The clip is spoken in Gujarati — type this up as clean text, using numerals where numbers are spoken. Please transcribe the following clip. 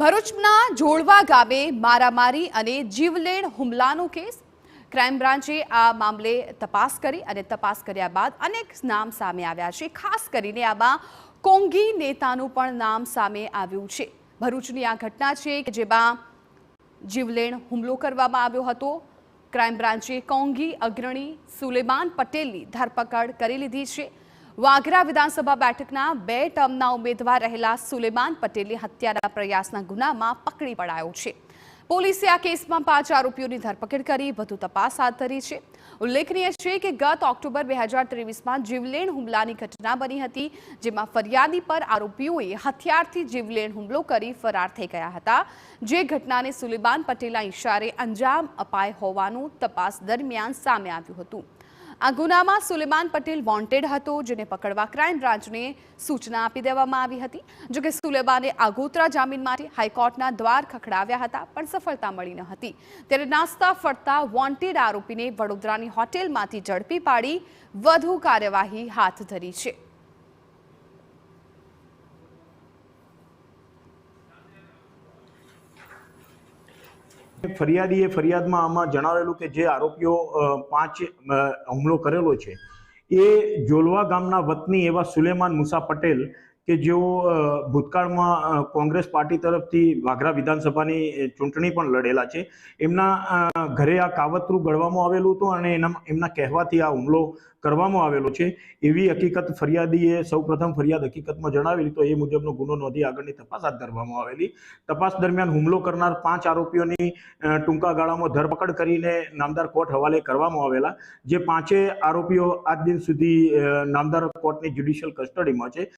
ભરૂચના જોડવા ગામે મારામારી અને જીવલેણ હુમલાનો કેસ ક્રાઇમ બ્રાન્ચે આ મામલે તપાસ કરી અને તપાસ કર્યા બાદ અનેક નામ સામે આવ્યા છે। ખાસ કરીને આમાં કોંગી નેતાનું પણ નામ સામે આવ્યું છે। ભરૂચની આ ઘટના છે કે જેમાં જીવલેણ હુમલો કરવામાં આવ્યો હતો। ક્રાઇમ બ્રાન્ચે કોંગી અગ્રણી સુલેમાન પટેલની ધરપકડ કરી લીધી છે। વાગરા વિધાનસભા બેઠકના 2 ટર્મના ઉમેદવાર રહેલા સુલેમાન પટેલની હત્યાના પ્રયાસના ગુનામાં પકડી પડાયો છે। પોલીસે આ કેસમાં 5 આરોપીઓની ધરપકડ કરી વધુ તપાસ હાથ ધરી છે। ઉલ્લેખનીય છે કે ગત ઓક્ટોબર 2023માં જીવલેણ હુમલાની ઘટના બની હતી, જેમાં ફરિયાદી પર આરોપીઓએ હથિયારથી જીવલેણ હુમલો કરી ફરાર થઈ ગયા હતા, જે ઘટનાને સુલેમાન પટેલના ઇશારે અંજામ અપાય હોવાનું તપાસ દરમિયાન સામે આવ્યું હતું। આ ગુનામાં સુલેમાન પટેલ વોન્ટેડ હતો, જેને પકડવા ક્રાઇમ બ્રાન્ચને સૂચના આપી દેવામાં આવી હતી। જોકે સુલેમાને આગોતરા જામીન માટે હાઈકોર્ટના દ્વાર ખખડાવ્યા હતા, પણ સફળતા મળી ન હતી। ત્યારે નાસ્તા ફરતા વોન્ટેડ આરોપીને વડોદરાની હોટેલમાંથી ઝડપી પાડી વધુ કાર્યવાહી હાથ ધરી છે। ફરિયાદીએ ફરિયાદમાં આમાં જણાવેલું કે જે આરોપીઓ 5 હુમલો કરેલો છે એ જોલવા ગામના વતની એવા સુલેમાન મુસા પટેલ કે જેઓ ભૂતકાળમાં કોંગ્રેસ પાર્ટી તરફથી વાગરા વિધાનસભાની ચૂંટણી પણ લડેલા છે। એમના ઘરે આ કાવતરું ગળવામાં આવેલું હતું અને એમના કહેવાથી આ હુમલો કરવામાં આવેલો છે એવી હકીકત ફરિયાદીએ સૌપ્રથમ ફરિયાદ હકીકતમાં જણાવેલી, તો એ મુજબનો ગુનો નોંધી આગળની તપાસ હાથ ધરવામાં આવેલી। તપાસ દરમિયાન હુમલો કરનાર 5 આરોપીઓની ટૂંકા ગાળામાં ધરપકડ કરીને નામદાર કોર્ટ હવાલે કરવામાં આવેલા, જે 5 આરોપીઓ આજ દિન સુધી નામદાર કોર્ટની જ્યુડિશિયલ કસ્ટડીમાં છે।